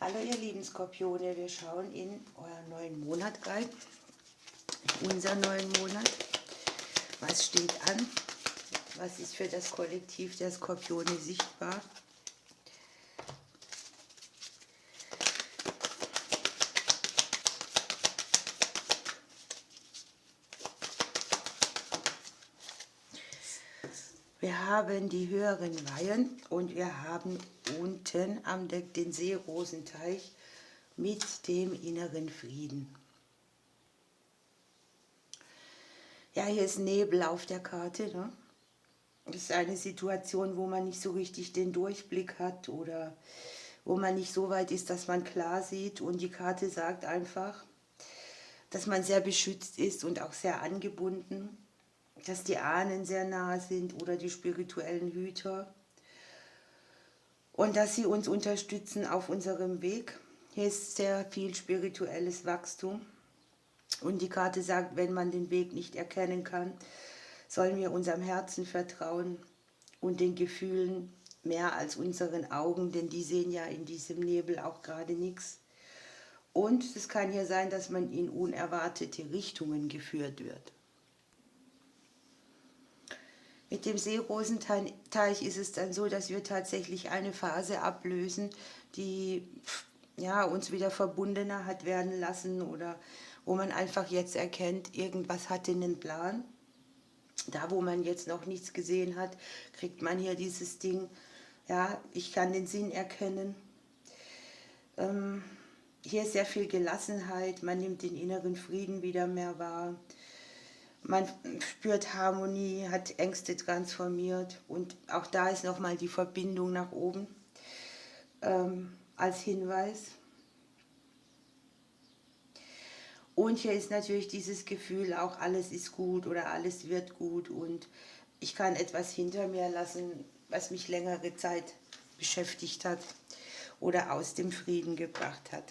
Hallo ihr lieben Skorpione, wir schauen in euren neuen Monat rein, unser neuen Monat. Was steht an? Was ist für das Kollektiv der Skorpione sichtbar? Wir haben die höheren Weihen und wir haben unten am Deck den Seerosenteich mit dem inneren Frieden. Ja, hier ist Nebel auf der Karte, ne? Das ist eine Situation, wo man nicht so richtig den Durchblick hat oder wo man nicht so weit ist, dass man klar sieht. Und die Karte sagt einfach, dass man sehr beschützt ist und auch sehr angebunden, dass die Ahnen sehr nahe sind oder die spirituellen Hüter und dass sie uns unterstützen auf unserem Weg. Hier ist sehr viel spirituelles Wachstum und die Karte sagt, wenn man den Weg nicht erkennen kann, sollen wir unserem Herzen vertrauen und den Gefühlen mehr als unseren Augen, denn die sehen ja in diesem Nebel auch gerade nichts. Und es kann ja sein, dass man in unerwartete Richtungen geführt wird. Mit dem Seerosenteich ist es dann so, dass wir tatsächlich eine Phase ablösen, die ja, uns wieder verbundener hat werden lassen oder wo man einfach jetzt erkennt, irgendwas hatte einen Plan. Da, wo man jetzt noch nichts gesehen hat, kriegt man hier dieses Ding, ja, ich kann den Sinn erkennen. Hier ist sehr viel Gelassenheit, man nimmt den inneren Frieden wieder mehr wahr. Man spürt Harmonie, hat Ängste transformiert und auch da ist nochmal die Verbindung nach oben als Hinweis. Und hier ist natürlich dieses Gefühl, auch alles ist gut oder alles wird gut und ich kann etwas hinter mir lassen, was mich längere Zeit beschäftigt hat oder aus dem Frieden gebracht hat.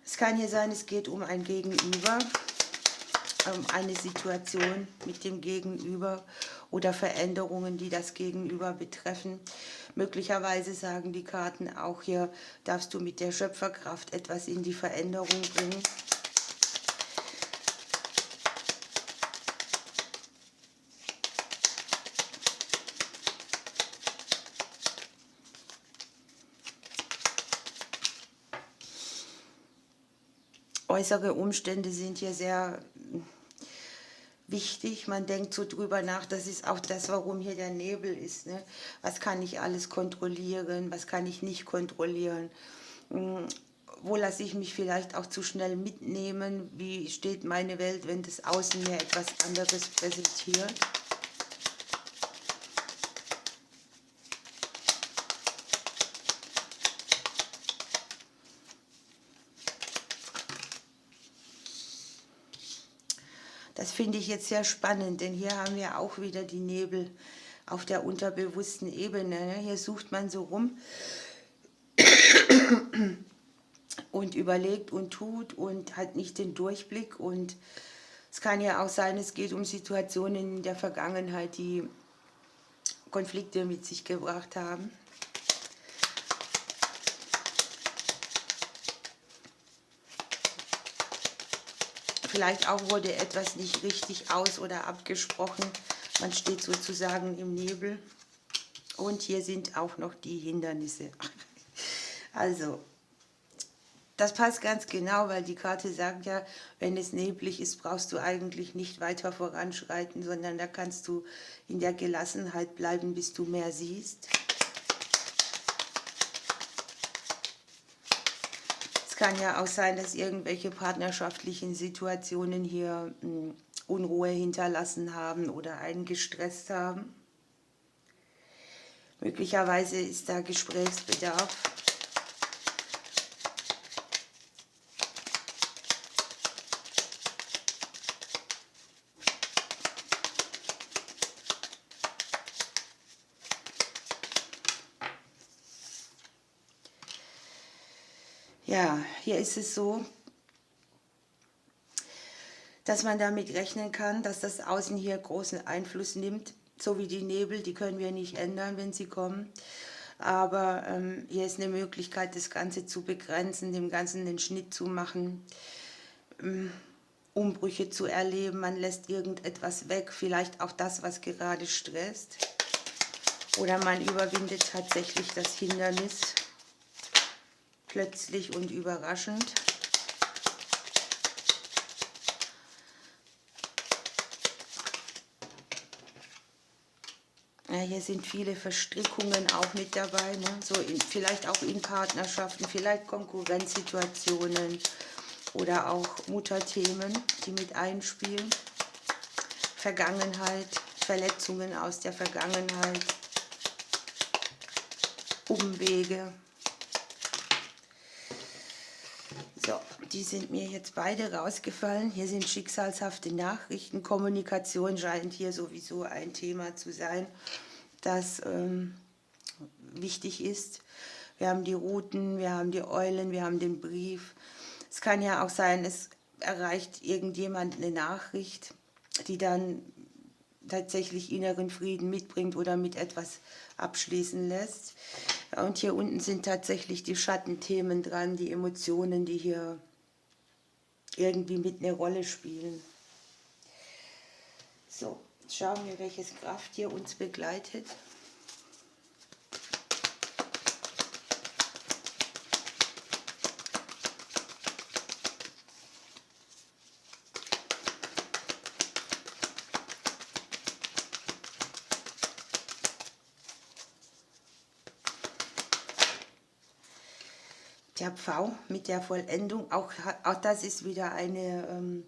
Es kann hier sein, es geht um ein Gegenüber, um eine Situation mit dem Gegenüber oder Veränderungen, die das Gegenüber betreffen. Möglicherweise sagen die Karten auch, hier darfst du mit der Schöpferkraft etwas in die Veränderung bringen. Äußere Umstände sind hier sehr wichtig. Man denkt so drüber nach, das ist auch das, warum hier der Nebel ist. Ne? Was kann ich alles kontrollieren, was kann ich nicht kontrollieren? Wo lasse ich mich vielleicht auch zu schnell mitnehmen? Wie steht meine Welt, wenn das Außen mir etwas anderes präsentiert? Das finde ich jetzt sehr spannend, denn hier haben wir auch wieder die Nebel auf der unterbewussten Ebene. Ne? Hier sucht man so rum und überlegt und tut und hat nicht den Durchblick. Und es kann ja auch sein, es geht um Situationen in der Vergangenheit, die Konflikte mit sich gebracht haben. Vielleicht auch wurde etwas nicht richtig aus- oder abgesprochen. Man steht sozusagen im Nebel. Und hier sind auch noch die Hindernisse. Also, das passt ganz genau, weil die Karte sagt ja, wenn es neblig ist, brauchst du eigentlich nicht weiter voranschreiten, sondern da kannst du in der Gelassenheit bleiben, bis du mehr siehst. Es kann ja auch sein, dass irgendwelche partnerschaftlichen Situationen hier Unruhe hinterlassen haben oder einen gestresst haben. Möglicherweise ist da Gesprächsbedarf. Ja, hier ist es so, dass man damit rechnen kann, dass das Außen hier großen Einfluss nimmt, so wie die Nebel, die können wir nicht ändern, wenn sie kommen. Aber hier ist eine Möglichkeit, das Ganze zu begrenzen, dem Ganzen den Schnitt zu machen, Umbrüche zu erleben. Man lässt irgendetwas weg, vielleicht auch das, was gerade stresst. Oder man überwindet tatsächlich das Hindernis, plötzlich und überraschend. Ja, hier sind viele Verstrickungen auch mit dabei, ne? So vielleicht auch in Partnerschaften, vielleicht Konkurrenzsituationen oder auch Mutterthemen, die mit einspielen. Vergangenheit, Verletzungen aus der Vergangenheit, Umwege. So, die sind mir jetzt beide rausgefallen. Hier sind schicksalshafte Nachrichten. Kommunikation scheint hier sowieso ein Thema zu sein, das wichtig ist. Wir haben die Routen, wir haben die Eulen, wir haben den Brief. Es kann ja auch sein, es erreicht irgendjemand eine Nachricht, die dann tatsächlich inneren Frieden mitbringt oder mit etwas abschließen lässt. Und hier unten sind tatsächlich die Schattenthemen dran, die Emotionen, die hier irgendwie mit eine Rolle spielen. So, schauen wir, welches Kraft hier uns begleitet. Der Pfau mit der Vollendung, auch das ist wieder eine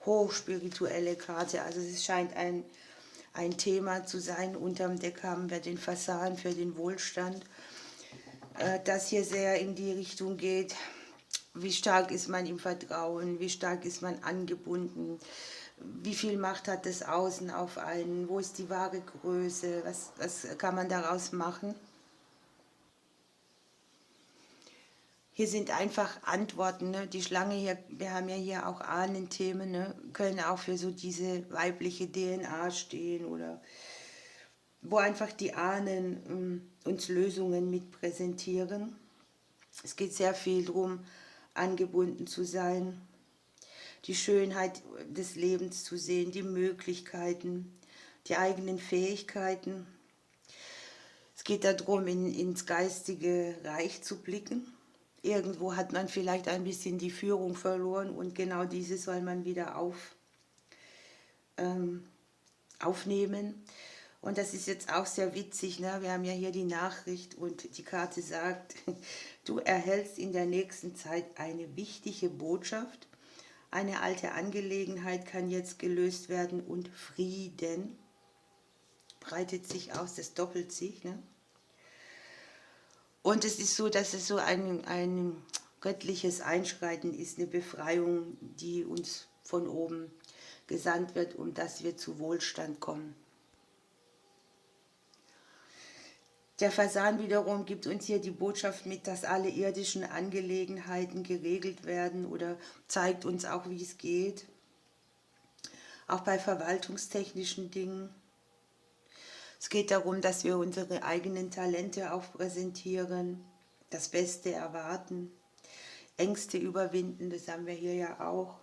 hochspirituelle Karte. Also es scheint ein Thema zu sein. Unterm Deck haben wir den Fasan für den Wohlstand, das hier sehr in die Richtung geht. Wie stark ist man im Vertrauen? Wie stark ist man angebunden? Wie viel Macht hat das Außen auf einen? Wo ist die wahre Größe? Was kann man daraus machen? Hier sind einfach Antworten, ne? Die Schlange hier, wir haben ja hier auch Ahnenthemen, ne? Können auch für so diese weibliche DNA stehen oder wo einfach die Ahnen uns Lösungen mit präsentieren. Es geht sehr viel darum, angebunden zu sein, die Schönheit des Lebens zu sehen, die Möglichkeiten, die eigenen Fähigkeiten. Es geht darum, ins geistige Reich zu blicken. Irgendwo hat man vielleicht ein bisschen die Führung verloren und genau diese soll man wieder aufnehmen. Und das ist jetzt auch sehr witzig, ne? Wir haben ja hier die Nachricht und die Karte sagt, du erhältst in der nächsten Zeit eine wichtige Botschaft. Eine alte Angelegenheit kann jetzt gelöst werden und Frieden breitet sich aus, das doppelt sich. Ne? Und es ist so, dass es so ein göttliches Einschreiten ist, eine Befreiung, die uns von oben gesandt wird, um dass wir zu Wohlstand kommen. Der Fasan wiederum gibt uns hier die Botschaft mit, dass alle irdischen Angelegenheiten geregelt werden oder zeigt uns auch, wie es geht. Auch bei verwaltungstechnischen Dingen. Es geht darum, dass wir unsere eigenen Talente auch präsentieren, das Beste erwarten, Ängste überwinden, das haben wir hier ja auch.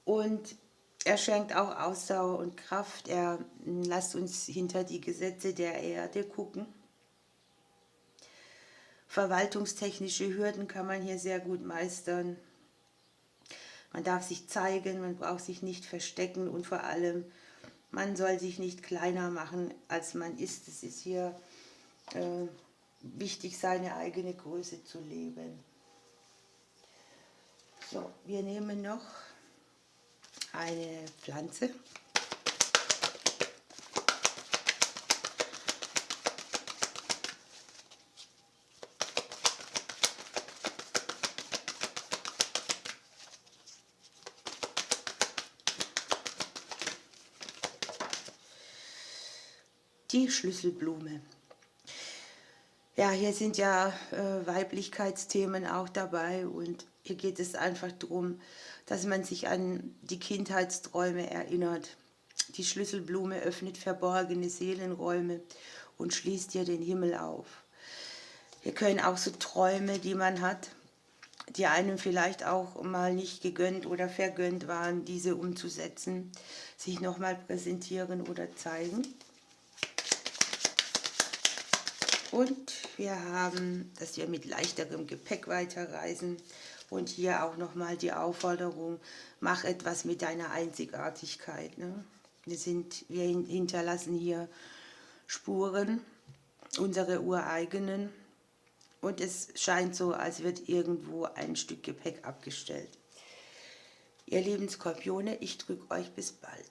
Und er schenkt auch Ausdauer und Kraft. Er lässt uns hinter die Gesetze der Erde gucken. Verwaltungstechnische Hürden kann man hier sehr gut meistern. Man darf sich zeigen, man braucht sich nicht verstecken und vor allem, man soll sich nicht kleiner machen, als man ist. Es ist hier wichtig, seine eigene Größe zu leben. So, wir nehmen noch eine Pflanze. Die Schlüsselblume. Ja, hier sind ja Weiblichkeitsthemen auch dabei und hier geht es einfach darum, dass man sich an die Kindheitsträume erinnert. Die Schlüsselblume öffnet verborgene Seelenräume und schließt dir den Himmel auf. Hier können auch so Träume, die man hat, die einem vielleicht auch mal nicht gegönnt oder vergönnt waren, diese umzusetzen, sich nochmal präsentieren oder zeigen. Und wir haben, dass wir mit leichterem Gepäck weiterreisen. Und hier auch nochmal die Aufforderung, mach etwas mit deiner Einzigartigkeit. Ne? Wir hinterlassen hier Spuren, unsere ureigenen. Und es scheint so, als wird irgendwo ein Stück Gepäck abgestellt. Ihr lieben Skorpione, ich drücke euch bis bald.